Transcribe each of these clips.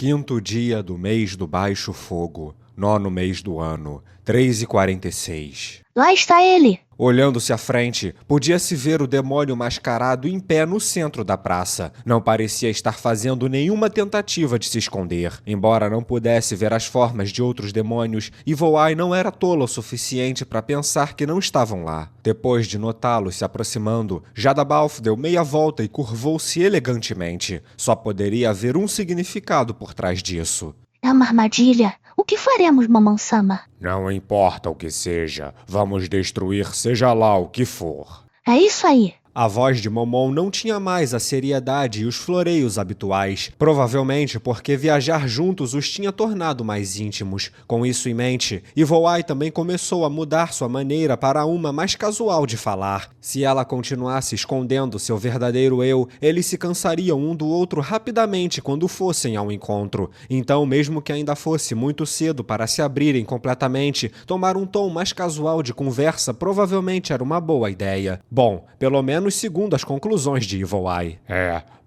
Quinto dia do mês do Baixo Fogo, nono mês do ano, 3h46. Lá está ele! Olhando-se à frente, podia-se ver o demônio mascarado em pé no centro da praça. Não parecia estar fazendo nenhuma tentativa de se esconder. Embora não pudesse ver as formas de outros demônios, Evil Eye não era tola o suficiente para pensar que não estavam lá. Depois de notá-los se aproximando, Jadabalf deu meia volta e curvou-se elegantemente. Só poderia haver um significado por trás disso. É uma armadilha. O que faremos, Momon-sama? Não importa o que seja, vamos destruir seja lá o que for. É isso aí. A voz de Momon não tinha mais a seriedade e os floreios habituais, provavelmente porque viajar juntos os tinha tornado mais íntimos. Com isso em mente, Evil Eye também começou a mudar sua maneira para uma mais casual de falar. Se ela continuasse escondendo seu verdadeiro eu, eles se cansariam um do outro rapidamente quando fossem ao encontro. Então, mesmo que ainda fosse muito cedo para se abrirem completamente, tomar um tom mais casual de conversa provavelmente era uma boa ideia. Bom, pelo menos segundo as conclusões de Evil Eye.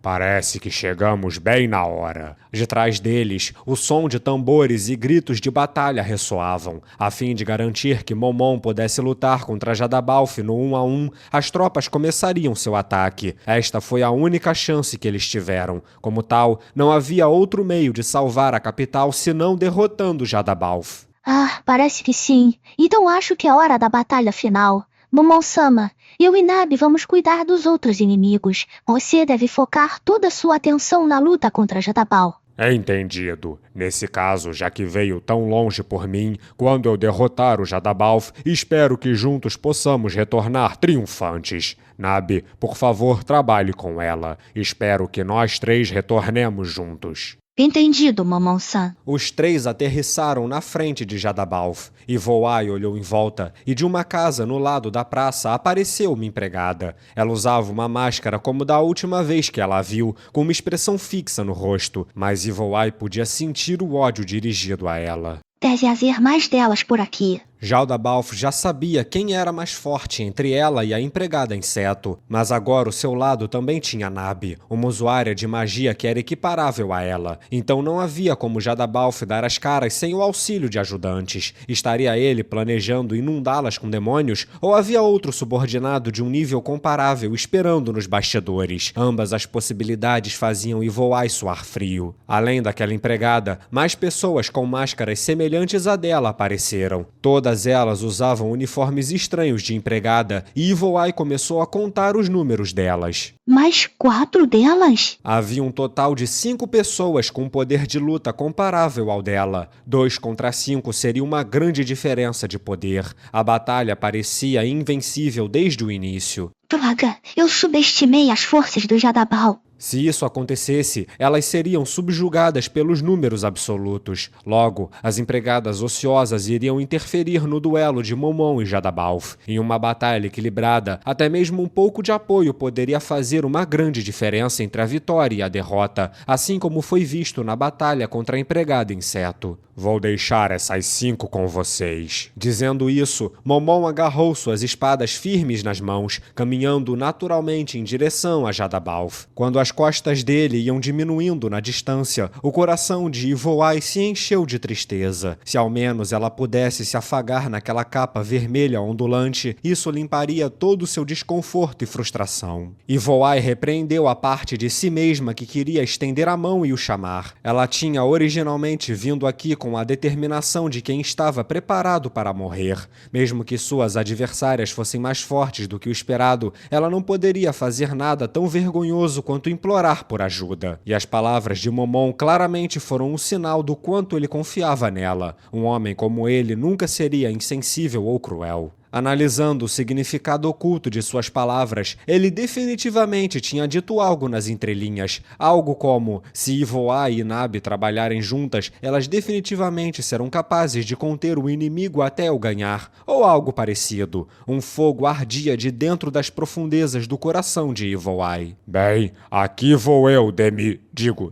Parece que chegamos bem na hora. De trás deles, o som de tambores e gritos de batalha ressoavam. A fim de garantir que Momon pudesse lutar contra Jadabalf no 1 a 1, as tropas começariam seu ataque. Esta foi a única chance que eles tiveram. Como tal, não havia outro meio de salvar a capital senão derrotando Jadabalf. Parece que sim. Então acho que é hora da batalha final. Momon-sama, eu e Nabi vamos cuidar dos outros inimigos. Você deve focar toda a sua atenção na luta contra Jadabal. Entendido. Nesse caso, já que veio tão longe por mim, quando eu derrotar o Jadabalf, espero que juntos possamos retornar triunfantes. Nabi, por favor, trabalhe com ela. Espero que nós três retornemos juntos. Entendido, Momon-san. Os três aterrissaram na frente de Jadabalf. Evil Eye olhou em volta e de uma casa no lado da praça apareceu uma empregada. Ela usava uma máscara como da última vez que ela a viu, com uma expressão fixa no rosto, mas Evil Eye podia sentir o ódio dirigido a ela. Deve haver mais delas por aqui. Jadabalf já sabia quem era mais forte entre ela e a empregada inseto, mas agora o seu lado também tinha Nabi, uma usuária de magia que era equiparável a ela. Então não havia como Jadabalf dar as caras sem o auxílio de ajudantes. Estaria ele planejando inundá-las com demônios, ou havia outro subordinado de um nível comparável esperando nos bastidores? Ambas as possibilidades faziam Evil Eye suar frio. Além daquela empregada, mais pessoas com máscaras semelhantes à dela apareceram. Todas elas usavam uniformes estranhos de empregada e Evil Eye começou a contar os números delas. Mais 4 delas? Havia um total de 5 pessoas com um poder de luta comparável ao dela. 2 contra 5 seria uma grande diferença de poder. A batalha parecia invencível desde o início. Droga, eu subestimei as forças do Jadabal. Se isso acontecesse, elas seriam subjugadas pelos números absolutos. Logo, as empregadas ociosas iriam interferir no duelo de Momon e Jadabalf. Em uma batalha equilibrada, até mesmo um pouco de apoio poderia fazer uma grande diferença entre a vitória e a derrota, assim como foi visto na batalha contra a empregada inseto. Vou deixar essas 5 com vocês. Dizendo isso, Momon agarrou suas espadas firmes nas mãos, caminhando naturalmente em direção a Jadabalf. Quando as costas dele iam diminuindo na distância, o coração de Evil Eye se encheu de tristeza. Se ao menos ela pudesse se afagar naquela capa vermelha ondulante, isso limparia todo o seu desconforto e frustração. Evil Eye repreendeu a parte de si mesma que queria estender a mão e o chamar. Ela tinha originalmente vindo aqui com a determinação de quem estava preparado para morrer. Mesmo que suas adversárias fossem mais fortes do que o esperado, ela não poderia fazer nada tão vergonhoso quanto implorar por ajuda. E as palavras de Momon claramente foram um sinal do quanto ele confiava nela. Um homem como ele nunca seria insensível ou cruel. Analisando o significado oculto de suas palavras, ele definitivamente tinha dito algo nas entrelinhas. Algo como, se Evil Eye e Nabi trabalharem juntas, elas definitivamente serão capazes de conter o inimigo até o ganhar. Ou algo parecido. Um fogo ardia de dentro das profundezas do coração de Evil Eye. Bem, aqui vou eu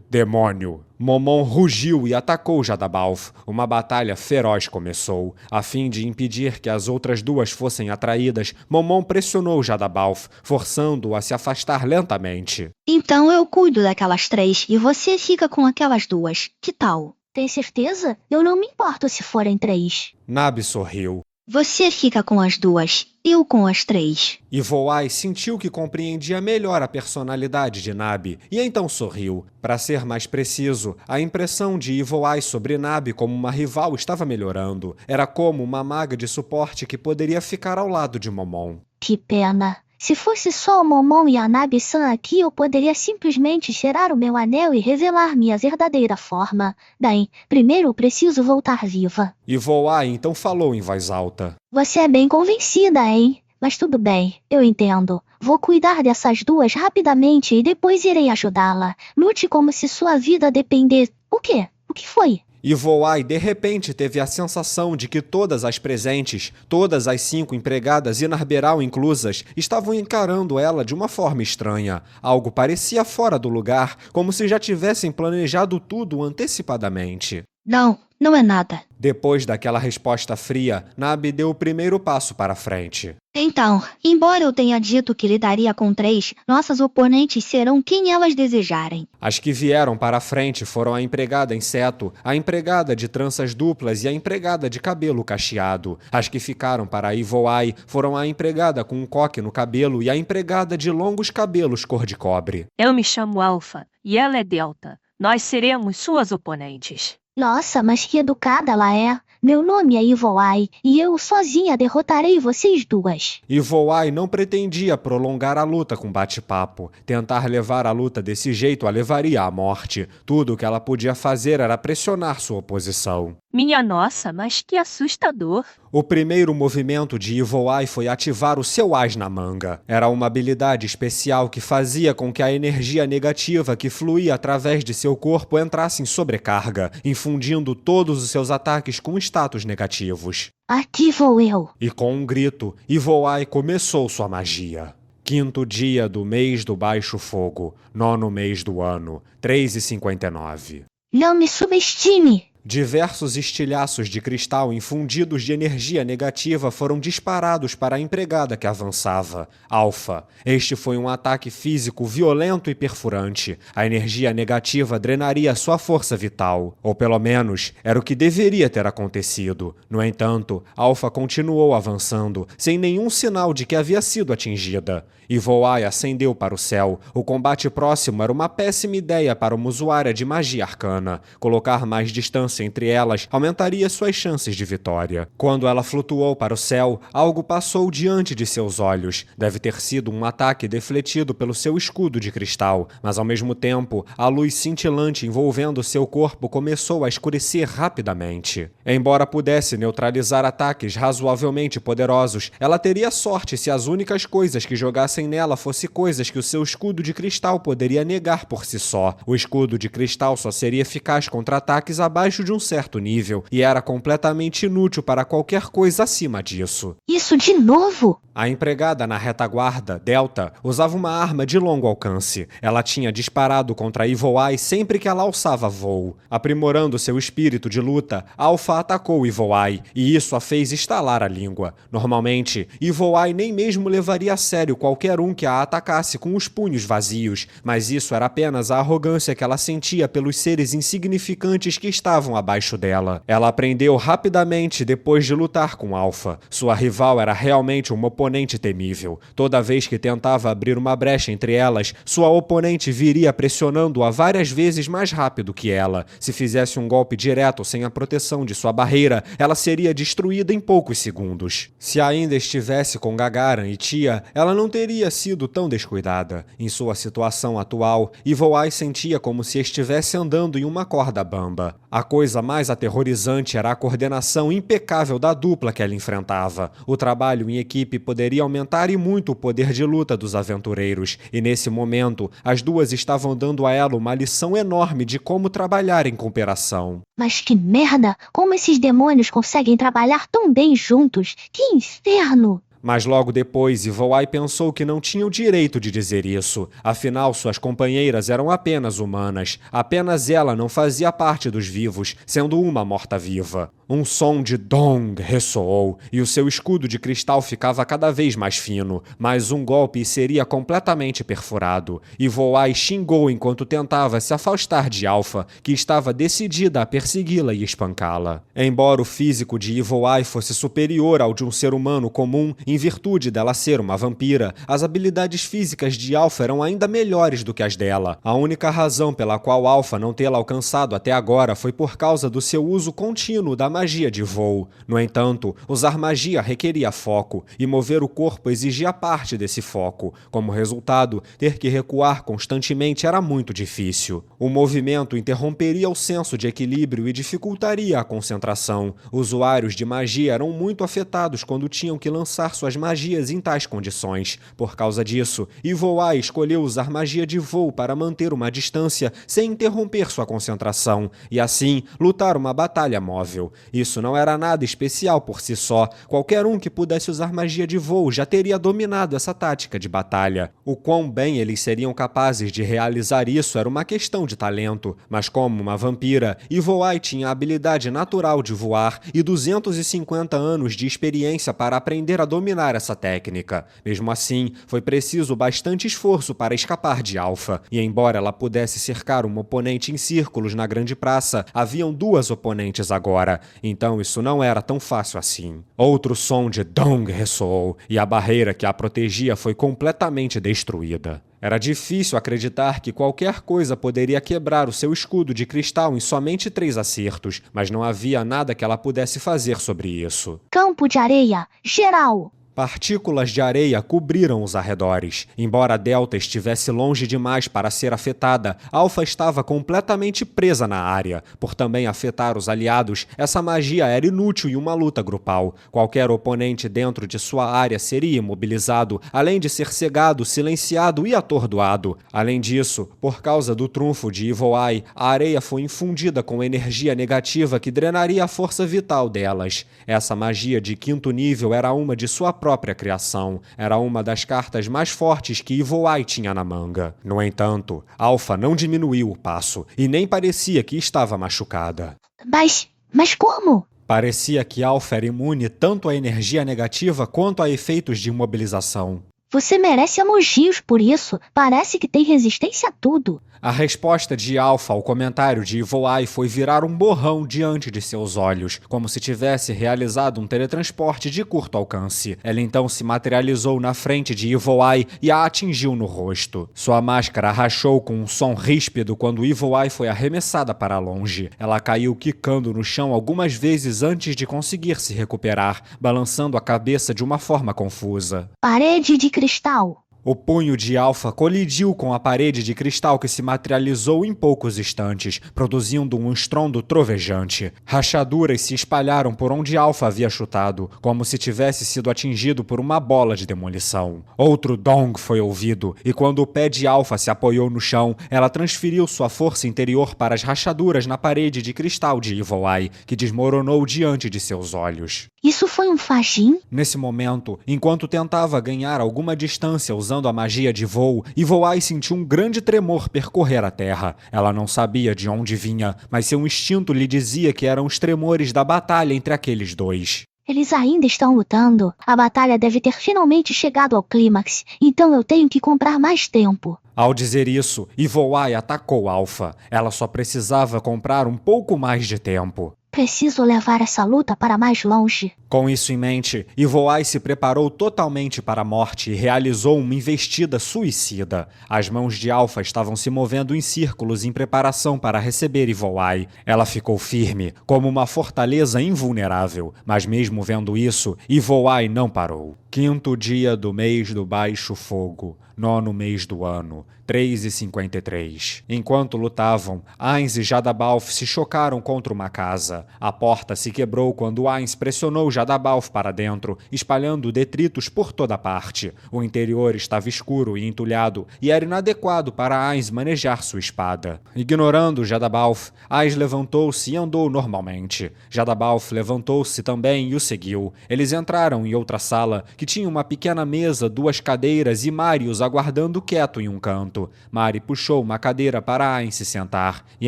Demônio. Momon rugiu e atacou Jadabalf. Uma batalha feroz começou. A fim de impedir que as outras duas fossem atraídas, Momon pressionou Jadabalf, forçando-o a se afastar lentamente. Então eu cuido daquelas 3 e você fica com aquelas 2. Que tal? Tem certeza? Eu não me importo se forem 3. Nabi sorriu. Você fica com as 2, eu com as 3. Ivoai sentiu que compreendia melhor a personalidade de Nabi e então sorriu. Para ser mais preciso, a impressão de Ivoai sobre Nabi como uma rival estava melhorando. Era como uma maga de suporte que poderia ficar ao lado de Momon. Que pena. Se fosse só o Momon e a Nabi-san aqui, eu poderia simplesmente cheirar o meu anel e revelar minha verdadeira forma. Bem, primeiro eu preciso voltar viva. Ivoai então falou em voz alta. Você é bem convencida, hein? Mas tudo bem, eu entendo. Vou cuidar dessas 2 rapidamente e depois irei ajudá-la. Lute como se sua vida dependesse... O quê? O que foi? Ivoai de repente teve a sensação de que todas as presentes, todas as 5 empregadas e Narberal inclusas, estavam encarando ela de uma forma estranha. Algo parecia fora do lugar, como se já tivessem planejado tudo antecipadamente. Não é nada. Depois daquela resposta fria, Nabi deu o primeiro passo para frente. Então, embora eu tenha dito que lidaria com 3, nossas oponentes serão quem elas desejarem. As que vieram para a frente foram a empregada inseto, a empregada de tranças duplas e a empregada de cabelo cacheado. As que ficaram para a Ivoai foram a empregada com um coque no cabelo e a empregada de longos cabelos cor de cobre. Eu me chamo Alpha e ela é Delta. Nós seremos suas oponentes. Nossa, mas que educada ela é. Meu nome é Ivoai e eu sozinha derrotarei vocês 2. Ivoai não pretendia prolongar a luta com bate-papo. Tentar levar a luta desse jeito a levaria à morte. Tudo o que ela podia fazer era pressionar sua oposição. Minha nossa, mas que assustador. O primeiro movimento de Ivoai foi ativar o seu as na manga. Era uma habilidade especial que fazia com que a energia negativa que fluía através de seu corpo entrasse em sobrecarga, infundindo todos os seus ataques com status negativos. Aqui vou eu. E com um grito, Ivoai começou sua magia. 5º dia do mês do Baixo Fogo, 9º mês do ano, 3:59. Não me subestime. Diversos estilhaços de cristal infundidos de energia negativa foram disparados para a empregada que avançava. Alpha. Este foi um ataque físico violento e perfurante. A energia negativa drenaria sua força vital. Ou pelo menos, era o que deveria ter acontecido. No entanto, Alpha continuou avançando, sem nenhum sinal de que havia sido atingida. Ivoai ascendeu para o céu. O combate próximo era uma péssima ideia para uma usuária de magia arcana. Colocar mais distância entre elas aumentaria suas chances de vitória. Quando ela flutuou para o céu, algo passou diante de seus olhos. Deve ter sido um ataque defletido pelo seu escudo de cristal, mas ao mesmo tempo, a luz cintilante envolvendo seu corpo começou a escurecer rapidamente. Embora pudesse neutralizar ataques razoavelmente poderosos, ela teria sorte se as únicas coisas que jogassem nela fossem coisas que o seu escudo de cristal poderia negar por si só. O escudo de cristal só seria eficaz contra ataques abaixo de um certo nível, e era completamente inútil para qualquer coisa acima disso. Isso de novo? A empregada na retaguarda, Delta, usava uma arma de longo alcance. Ela tinha disparado contra Ivoai sempre que ela alçava voo. Aprimorando seu espírito de luta, Alpha atacou Ivoai, e isso a fez estalar a língua. Normalmente, Ivoai nem mesmo levaria a sério qualquer um que a atacasse com os punhos vazios, mas isso era apenas a arrogância que ela sentia pelos seres insignificantes que estavam abaixo dela. Ela aprendeu rapidamente depois de lutar com Alpha. Sua rival era realmente uma oponente temível. Toda vez que tentava abrir uma brecha entre elas, sua oponente viria pressionando-a várias vezes mais rápido que ela. Se fizesse um golpe direto sem a proteção de sua barreira, ela seria destruída em poucos segundos. Se ainda estivesse com Gagarin e Tia, ela não teria sido tão descuidada. Em sua situação atual, Ivoai sentia como se estivesse andando em uma corda bamba. A coisa mais aterrorizante era a coordenação impecável da dupla que ela enfrentava. O trabalho em equipe poderia aumentar e muito o poder de luta dos aventureiros, e nesse momento, as duas estavam dando a ela uma lição enorme de como trabalhar em cooperação. Mas que merda! Como esses demônios conseguem trabalhar tão bem juntos? Que inferno! Mas logo depois, Ivoai pensou que não tinha o direito de dizer isso. Afinal, suas companheiras eram apenas humanas. Apenas ela não fazia parte dos vivos, sendo uma morta-viva. Um som de dong ressoou, e o seu escudo de cristal ficava cada vez mais fino, mas um golpe e seria completamente perfurado. Ivoai xingou enquanto tentava se afastar de Alpha, que estava decidida a persegui-la e espancá-la. Embora o físico de Ivoai fosse superior ao de um ser humano comum, em virtude dela ser uma vampira, as habilidades físicas de Alpha eram ainda melhores do que as dela. A única razão pela qual Alpha não tê-la alcançado até agora foi por causa do seu uso contínuo da magia de voo. No entanto, usar magia requeria foco, e mover o corpo exigia parte desse foco. Como resultado, ter que recuar constantemente era muito difícil. O movimento interromperia o senso de equilíbrio e dificultaria a concentração. Usuários de magia eram muito afetados quando tinham que lançar suas magias em tais condições. Por causa disso, Ivoai escolheu usar magia de voo para manter uma distância sem interromper sua concentração, e assim lutar uma batalha móvel. Isso não era nada especial por si só. Qualquer um que pudesse usar magia de voo já teria dominado essa tática de batalha. O quão bem eles seriam capazes de realizar isso era uma questão de talento, mas como uma vampira, Ivoai tinha a habilidade natural de voar e 250 anos de experiência para aprender a dominar essa técnica. Mesmo assim, foi preciso bastante esforço para escapar de Alpha, e embora ela pudesse cercar um oponente em círculos na grande praça, haviam duas oponentes agora, então isso não era tão fácil assim. Outro som de dong ressoou, e a barreira que a protegia foi completamente destruída. Era difícil acreditar que qualquer coisa poderia quebrar o seu escudo de cristal em somente 3 acertos, mas não havia nada que ela pudesse fazer sobre isso. Campo de areia, geral. Partículas de areia cobriram os arredores. Embora Delta estivesse longe demais para ser afetada, Alpha estava completamente presa na área. Por também afetar os aliados, essa magia era inútil em uma luta grupal. Qualquer oponente dentro de sua área seria imobilizado, além de ser cegado, silenciado e atordoado. Além disso, por causa do trunfo de Ivoai, a areia foi infundida com energia negativa que drenaria a força vital delas. Essa magia de 5º nível era uma de sua própria criação. Era uma das cartas mais fortes que Ivoai tinha na manga. No entanto, Alpha não diminuiu o passo e nem parecia que estava machucada. Mas como? Parecia que Alpha era imune tanto à energia negativa quanto a efeitos de imobilização. Você merece elogios por isso. Parece que tem resistência a tudo. A resposta de Alpha ao comentário de Ivoai foi virar um borrão diante de seus olhos, como se tivesse realizado um teletransporte de curto alcance. Ela então se materializou na frente de Ivoai e a atingiu no rosto. Sua máscara rachou com um som ríspido quando Ivoai foi arremessada para longe. Ela caiu quicando no chão algumas vezes antes de conseguir se recuperar, balançando a cabeça de uma forma confusa. Parede de cristal. O punho de Alpha colidiu com a parede de cristal que se materializou em poucos instantes, produzindo um estrondo trovejante. Rachaduras se espalharam por onde Alpha havia chutado, como se tivesse sido atingido por uma bola de demolição. Outro dong foi ouvido, e quando o pé de Alpha se apoiou no chão, ela transferiu sua força interior para as rachaduras na parede de cristal de Ivoai, que desmoronou diante de seus olhos. Isso foi um fagim? Nesse momento, enquanto tentava ganhar alguma distância usando a magia de voo, Ivoai sentiu um grande tremor percorrer a terra. Ela não sabia de onde vinha, mas seu instinto lhe dizia que eram os tremores da batalha entre aqueles dois. Eles ainda estão lutando. A batalha deve ter finalmente chegado ao clímax, então eu tenho que comprar mais tempo. Ao dizer isso, Ivoai atacou Alpha. Ela só precisava comprar um pouco mais de tempo. Preciso levar essa luta para mais longe. Com isso em mente, Ivoai se preparou totalmente para a morte e realizou uma investida suicida. As mãos de Alpha estavam se movendo em círculos em preparação para receber Ivoai. Ela ficou firme, como uma fortaleza invulnerável, mas mesmo vendo isso, Ivoai não parou. 5º dia do mês do Baixo Fogo, 9º mês do ano, 3:53. Enquanto lutavam, Ainz e Jadabalf se chocaram contra uma casa. A porta se quebrou quando Ainz pressionou Jadabalf para dentro, espalhando detritos por toda parte. O interior estava escuro e entulhado, e era inadequado para Ainz manejar sua espada. Ignorando Jadabalf, Ainz levantou-se e andou normalmente. Jadabalf levantou-se também e o seguiu. Eles entraram em outra sala, que que tinha uma pequena mesa, 2 cadeiras e Marius aguardando quieto em um canto. Mari puxou uma cadeira para Ainz se sentar, e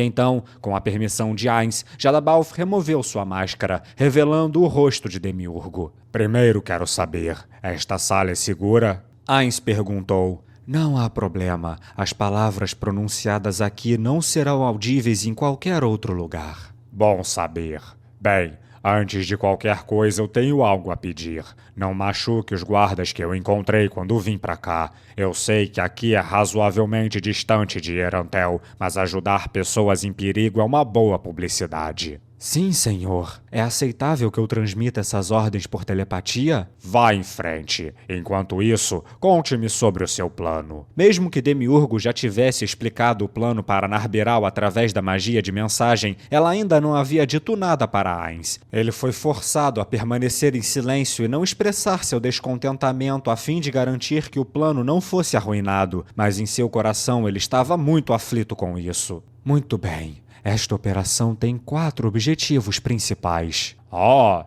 então, com a permissão de Ainz, Jadabalf removeu sua máscara, revelando o rosto de Demiurgo. Primeiro quero saber, esta sala é segura? Ainz perguntou. Não há problema. As palavras pronunciadas aqui não serão audíveis em qualquer outro lugar. Bom saber. Bem, antes de qualquer coisa eu tenho algo a pedir. Não machuque os guardas que eu encontrei quando vim pra cá. Eu sei que aqui é razoavelmente distante de Erantel, mas ajudar pessoas em perigo é uma boa publicidade. Sim, senhor. É aceitável que eu transmita essas ordens por telepatia? Vá em frente. Enquanto isso, conte-me sobre o seu plano. Mesmo que Demiurgo já tivesse explicado o plano para Narberal através da magia de mensagem, ela ainda não havia dito nada para Ainz. Ele foi forçado a permanecer em silêncio e não expressar seu descontentamento a fim de garantir que o plano não fosse arruinado, mas em seu coração ele estava muito aflito com isso. Muito bem. Esta operação tem 4 objetivos principais.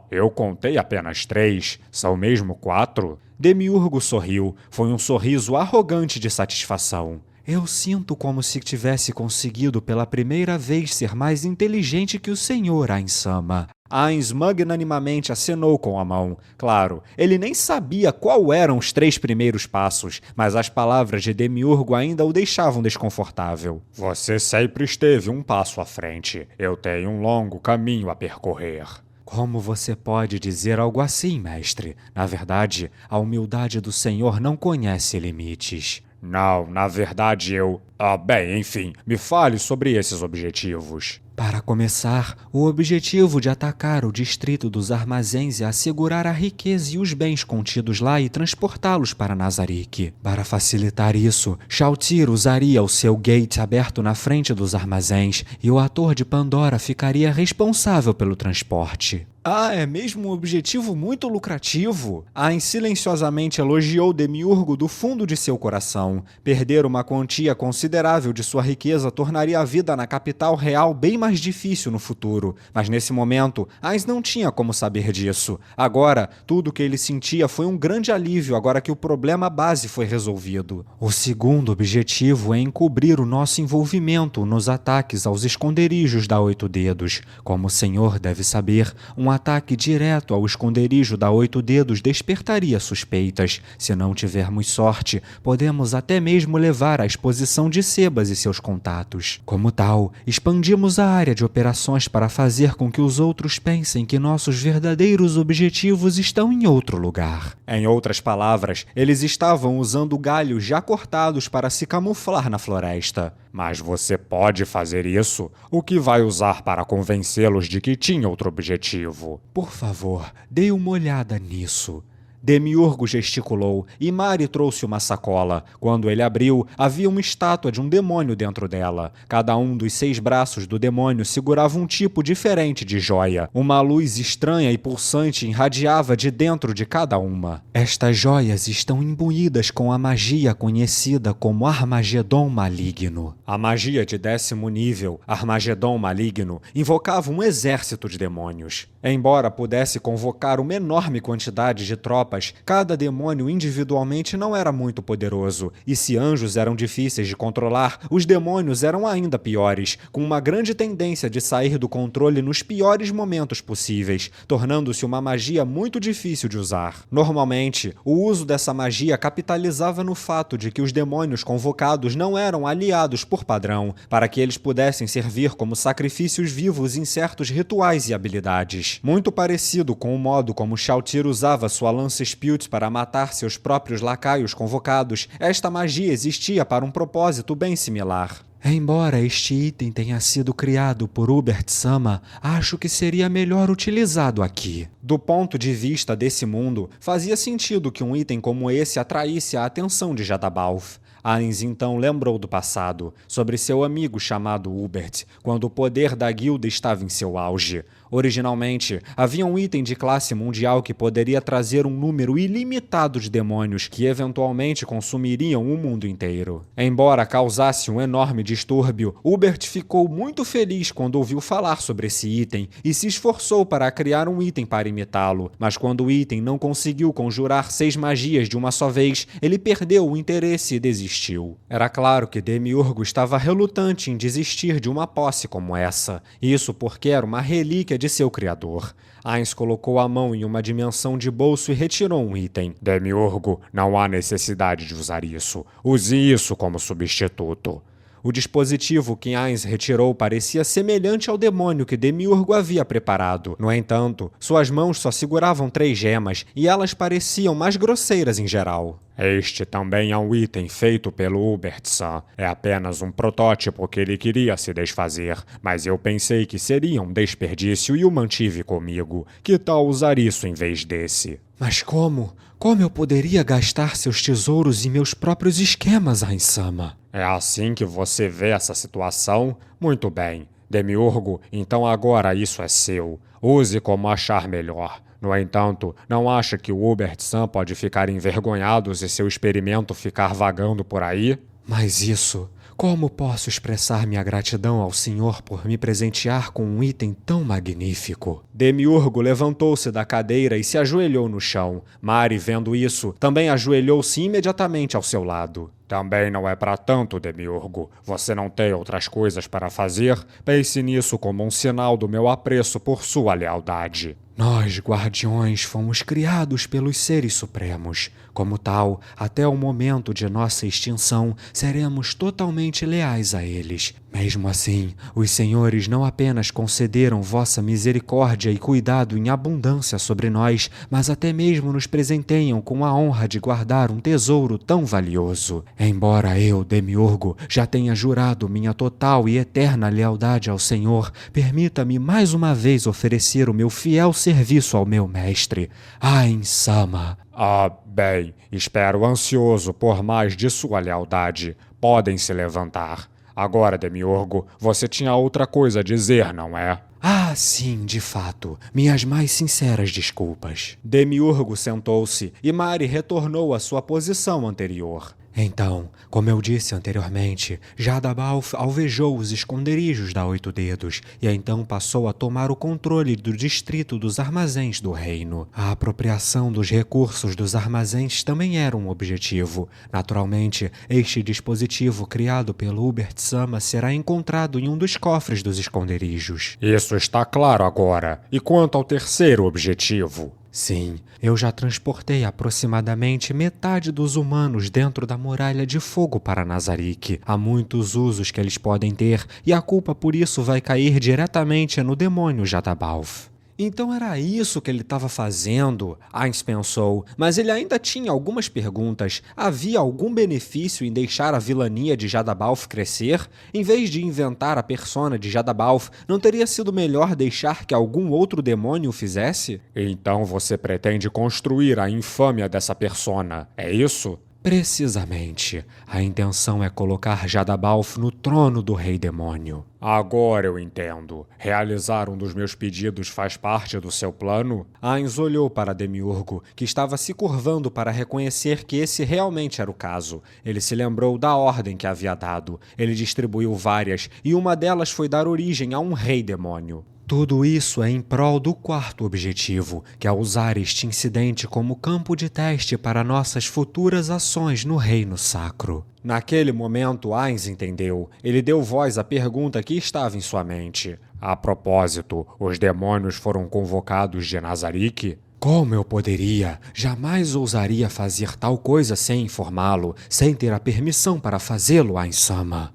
Eu contei apenas 3. São mesmo 4? Demiurgo sorriu. Foi um sorriso arrogante de satisfação. Eu sinto como se tivesse conseguido pela primeira vez ser mais inteligente que o senhor, Ainz-sama. Ainz magnanimamente acenou com a mão. Claro, ele nem sabia qual eram os 3 primeiros passos, mas as palavras de Demiurgo ainda o deixavam desconfortável. Você sempre esteve um passo à frente. Eu tenho um longo caminho a percorrer. Como você pode dizer algo assim, mestre? Na verdade, a humildade do senhor não conhece limites. Não, na verdade eu... Bem, enfim, me fale sobre esses objetivos. Para começar, o objetivo de atacar o distrito dos armazéns é assegurar a riqueza e os bens contidos lá e transportá-los para Nazarick. Para facilitar isso, Shalltear usaria o seu gate aberto na frente dos armazéns e o ator de Pandora ficaria responsável pelo transporte. É mesmo um objetivo muito lucrativo. Ainz silenciosamente elogiou Demiurgo do fundo de seu coração. Perder uma quantia considerável de sua riqueza tornaria a vida na capital real bem mais difícil no futuro. Mas nesse momento, Ainz não tinha como saber disso. Agora, tudo o que ele sentia foi um grande alívio agora que o problema base foi resolvido. O segundo objetivo é encobrir o nosso envolvimento nos ataques aos esconderijos da 8 Dedos. Como o senhor deve saber, um ataque direto ao esconderijo da 8 Dedos despertaria suspeitas. Se não tivermos sorte, podemos até mesmo levar à exposição de Sebas e seus contatos. Como tal, expandimos a área de operações para fazer com que os outros pensem que nossos verdadeiros objetivos estão em outro lugar. Em outras palavras, eles estavam usando galhos já cortados para se camuflar na floresta. Mas você pode fazer isso? O que vai usar para convencê-los de que tinha outro objetivo? Por favor, dê uma olhada nisso. Demiurgo gesticulou e Mari trouxe uma sacola. Quando ele abriu, havia uma estátua de um demônio dentro dela. Cada um dos 6 braços do demônio segurava um tipo diferente de joia. Uma luz estranha e pulsante irradiava de dentro de cada uma. Estas joias estão imbuídas com a magia conhecida como Armagedon Maligno. A magia de 10º nível, Armagedon Maligno, invocava um exército de demônios. Embora pudesse convocar uma enorme quantidade de tropas, cada demônio individualmente não era muito poderoso, e se anjos eram difíceis de controlar, os demônios eram ainda piores, com uma grande tendência de sair do controle nos piores momentos possíveis, tornando-se uma magia muito difícil de usar. Normalmente, o uso dessa magia capitalizava no fato de que os demônios convocados não eram aliados por padrão, para que eles pudessem servir como sacrifícios vivos em certos rituais e habilidades. Muito parecido com o modo como Shalltear usava sua lança Spilts para matar seus próprios lacaios convocados, esta magia existia para um propósito bem similar. Embora este item tenha sido criado por Hubert-sama, acho que seria melhor utilizado aqui. Do ponto de vista desse mundo, fazia sentido que um item como esse atraísse a atenção de Jadabalf. Ainz então lembrou do passado, sobre seu amigo chamado Hubert, quando o poder da guilda estava em seu auge. Originalmente, havia um item de classe mundial que poderia trazer um número ilimitado de demônios que eventualmente consumiriam o mundo inteiro. Embora causasse um enorme distúrbio, Hubert ficou muito feliz quando ouviu falar sobre esse item e se esforçou para criar um item para imitá-lo, mas quando o item não conseguiu conjurar 6 magias de uma só vez, ele perdeu o interesse e desistiu. Era claro que Demiurgo estava relutante em desistir de uma posse como essa, isso porque era uma relíquia de seu criador. Ainz colocou a mão em uma dimensão de bolso e retirou um item. Demiurgo, não há necessidade de usar isso. Use isso como substituto. O dispositivo que Ainz retirou parecia semelhante ao demônio que Demiurgo havia preparado. No entanto, suas mãos só seguravam 3 gemas e elas pareciam mais grosseiras em geral. Este também é um item feito pelo Hubert-san. É apenas um protótipo que ele queria se desfazer, mas eu pensei que seria um desperdício e o mantive comigo. Que tal usar isso em vez desse? Mas como? Como eu poderia gastar seus tesouros em meus próprios esquemas, Ainz-sama? É assim que você vê essa situação? Muito bem. Demiurgo, então agora isso é seu. Use como achar melhor. No entanto, não acha que o Hubert-san pode ficar envergonhado se seu experimento ficar vagando por aí? Mas isso... Como posso expressar minha gratidão ao senhor por me presentear com um item tão magnífico? Demiurgo levantou-se da cadeira e se ajoelhou no chão. Mari, vendo isso, também ajoelhou-se imediatamente ao seu lado. Também não é para tanto, Demiurgo. Você não tem outras coisas para fazer? Pense nisso como um sinal do meu apreço por sua lealdade. Nós, guardiões, fomos criados pelos seres supremos. Como tal, até o momento de nossa extinção, seremos totalmente leais a eles. Mesmo assim, os senhores não apenas concederam vossa misericórdia e cuidado em abundância sobre nós, mas até mesmo nos presenteiam com a honra de guardar um tesouro tão valioso. Embora eu, Demiurgo, já tenha jurado minha total e eterna lealdade ao Senhor, permita-me mais uma vez oferecer o meu fiel serviço ao meu mestre, Ainz-sama. Ah, bem, espero ansioso por mais de sua lealdade. Podem se levantar. Agora, Demiurgo, você tinha outra coisa a dizer, não é? Ah, sim, de fato. Minhas mais sinceras desculpas. Demiurgo sentou-se e Mari retornou à sua posição anterior. Então, como eu disse anteriormente, Jadabalf alvejou os esconderijos da Oito Dedos e então passou a tomar o controle do distrito dos armazéns do reino. A apropriação dos recursos dos armazéns também era um objetivo. Naturalmente, este dispositivo criado pelo Hubert-sama será encontrado em um dos cofres dos esconderijos. Isso está claro agora. E quanto ao terceiro objetivo? Sim, eu já transportei aproximadamente metade dos humanos dentro da muralha de fogo para Nazarick. Há muitos usos que eles podem ter e a culpa por isso vai cair diretamente no demônio Jadabalf. Então era isso que ele estava fazendo, Ainz pensou, mas ele ainda tinha algumas perguntas. Havia algum benefício em deixar a vilania de Jadabalf crescer? Em vez de inventar a persona de Jadabalf, não teria sido melhor deixar que algum outro demônio o fizesse? Então você pretende construir a infâmia dessa persona, é isso? Precisamente. A intenção é colocar Jadabalf no trono do Rei Demônio. Agora eu entendo. Realizar um dos meus pedidos faz parte do seu plano? Ainz olhou para Demiurgo, que estava se curvando para reconhecer que esse realmente era o caso. Ele se lembrou da ordem que havia dado. Ele distribuiu várias, e uma delas foi dar origem a um Rei Demônio. Tudo isso é em prol do quarto objetivo, que é usar este incidente como campo de teste para nossas futuras ações no Reino Sacro. Naquele momento, Ainz entendeu. Ele deu voz à pergunta que estava em sua mente. A propósito, os demônios foram convocados de Nazarick? Como eu poderia? Jamais ousaria fazer tal coisa sem informá-lo, sem ter a permissão para fazê-lo, Ainz-sama.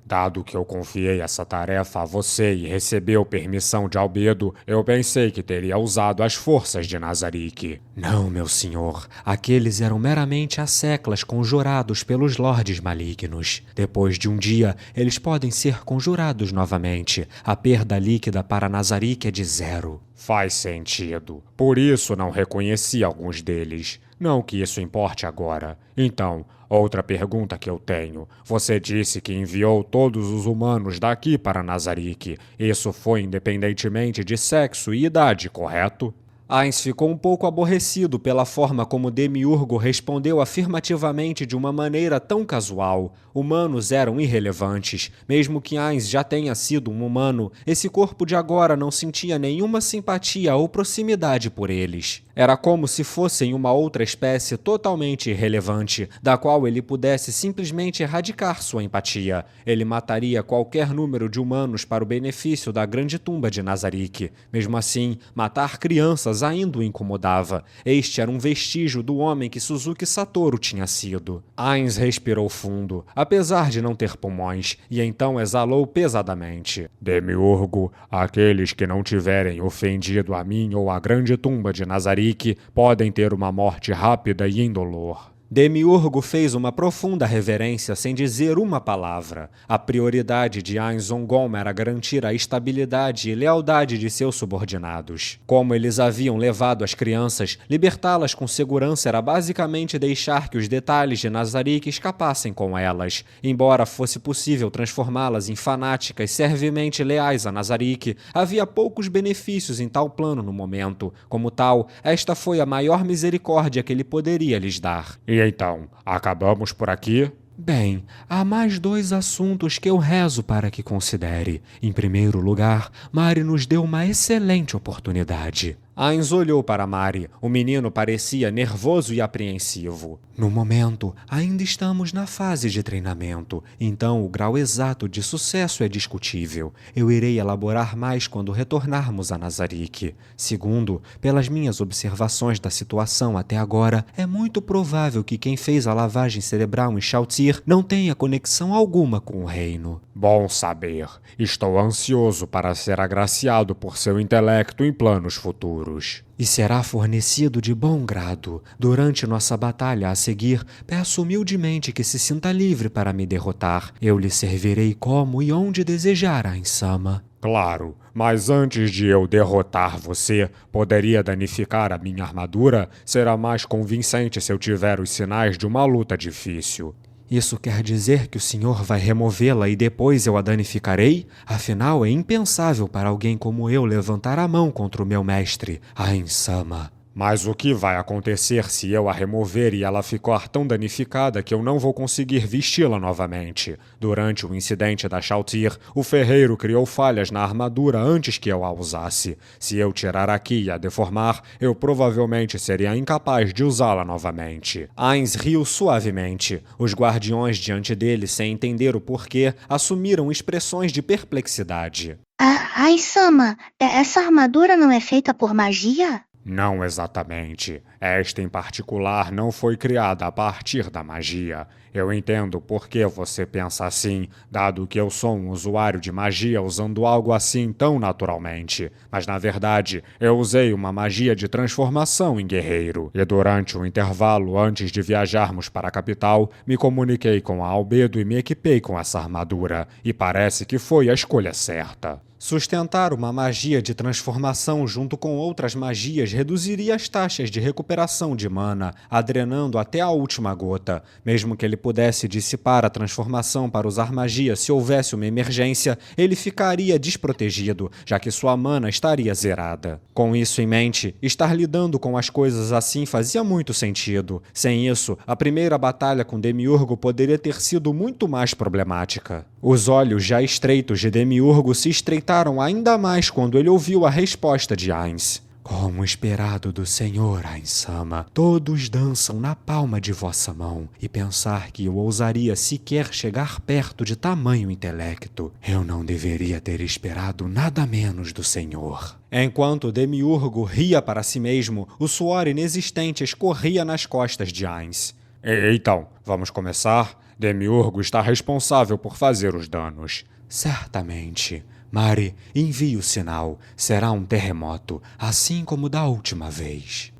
Dado que eu confiei essa tarefa a você e recebeu permissão de Albedo, eu pensei que teria usado as forças de Nazarick. Não, meu senhor. Aqueles eram meramente asseclas conjurados pelos lordes malignos. Depois de um dia, eles podem ser conjurados novamente. A perda líquida para Nazarick é de 0. Faz sentido. Por isso não reconheci alguns deles. Não que isso importe agora. Então, outra pergunta que eu tenho. Você disse que enviou todos os humanos daqui para Nazarick. Isso foi independentemente de sexo e idade, correto? Ainz ficou um pouco aborrecido pela forma como Demiurgo respondeu afirmativamente de uma maneira tão casual. Humanos eram irrelevantes. Mesmo que Ainz já tenha sido um humano, esse corpo de agora não sentia nenhuma simpatia ou proximidade por eles. Era como se fossem uma outra espécie totalmente irrelevante, da qual ele pudesse simplesmente erradicar sua empatia. Ele mataria qualquer número de humanos para o benefício da grande tumba de Nazarick. Mesmo assim, matar crianças ainda o incomodava. Este era um vestígio do homem que Suzuki Satoru tinha sido. Ainz respirou fundo, apesar de não ter pulmões, e então exalou pesadamente. Demiurgo, aqueles que não tiverem ofendido a mim ou a grande tumba de Nazarick podem ter uma morte rápida e indolor. Demiurgo fez uma profunda reverência sem dizer uma palavra. A prioridade de Ainz Ongom era garantir a estabilidade e lealdade de seus subordinados. Como eles haviam levado as crianças, libertá-las com segurança era basicamente deixar que os detalhes de Nazarick escapassem com elas. Embora fosse possível transformá-las em fanáticas servilmente leais a Nazarick, havia poucos benefícios em tal plano no momento. Como tal, esta foi a maior misericórdia que ele poderia lhes dar. E então, acabamos por aqui? Bem, há mais 2 assuntos que eu rezo para que considere. Em primeiro lugar, Mari nos deu uma excelente oportunidade. Ainz olhou para Mari. O menino parecia nervoso e apreensivo. No momento, ainda estamos na fase de treinamento, então o grau exato de sucesso é discutível. Eu irei elaborar mais quando retornarmos a Nazarick. Segundo, pelas minhas observações da situação até agora, é muito provável que quem fez a lavagem cerebral em Shalltear não tenha conexão alguma com o reino. Bom saber. Estou ansioso para ser agraciado por seu intelecto em planos futuros. E será fornecido de bom grado. Durante nossa batalha a seguir, peço humildemente que se sinta livre para me derrotar. Eu lhe servirei como e onde desejar, Ainz-sama. Claro, mas antes de eu derrotar você, poderia danificar a minha armadura? Será mais convincente se eu tiver os sinais de uma luta difícil. Isso quer dizer que o senhor vai removê-la e depois eu a danificarei? Afinal, é impensável para alguém como eu levantar a mão contra o meu mestre, Ainz-sama. Mas o que vai acontecer se eu a remover e ela ficar tão danificada que eu não vou conseguir vesti-la novamente? Durante o incidente da Shalltear, o ferreiro criou falhas na armadura antes que eu a usasse. Se eu tirar aqui e a deformar, eu provavelmente seria incapaz de usá-la novamente. Ainz riu suavemente. Os guardiões diante dele, sem entender o porquê, assumiram expressões de perplexidade. Ainz-sama, essa armadura não é feita por magia? Não exatamente. Esta em particular não foi criada a partir da magia. Eu entendo por que você pensa assim, dado que eu sou um usuário de magia usando algo assim tão naturalmente. Mas na verdade, eu usei uma magia de transformação em guerreiro. E durante o intervalo antes de viajarmos para a capital, me comuniquei com a Albedo e me equipei com essa armadura. E parece que foi a escolha certa. Sustentar uma magia de transformação junto com outras magias reduziria as taxas de recuperação de mana, a drenando até a última gota. Mesmo que ele pudesse dissipar a transformação para usar magia se houvesse uma emergência, ele ficaria desprotegido, já que sua mana estaria zerada. Com isso em mente, estar lidando com as coisas assim fazia muito sentido. Sem isso, a primeira batalha com Demiurgo poderia ter sido muito mais problemática. Os olhos já estreitos de Demiurgo se estreitaram ainda mais quando ele ouviu a resposta de Ainz. Como esperado do senhor, Ainz-sama, todos dançam na palma de vossa mão, e pensar que eu ousaria sequer chegar perto de tamanho intelecto, eu não deveria ter esperado nada menos do senhor. Enquanto Demiurgo ria para si mesmo, o suor inexistente escorria nas costas de Ainz. Então, vamos começar? Demiurgo está responsável por fazer os danos. Certamente. Mari, envie o sinal. Será um terremoto, assim como da última vez.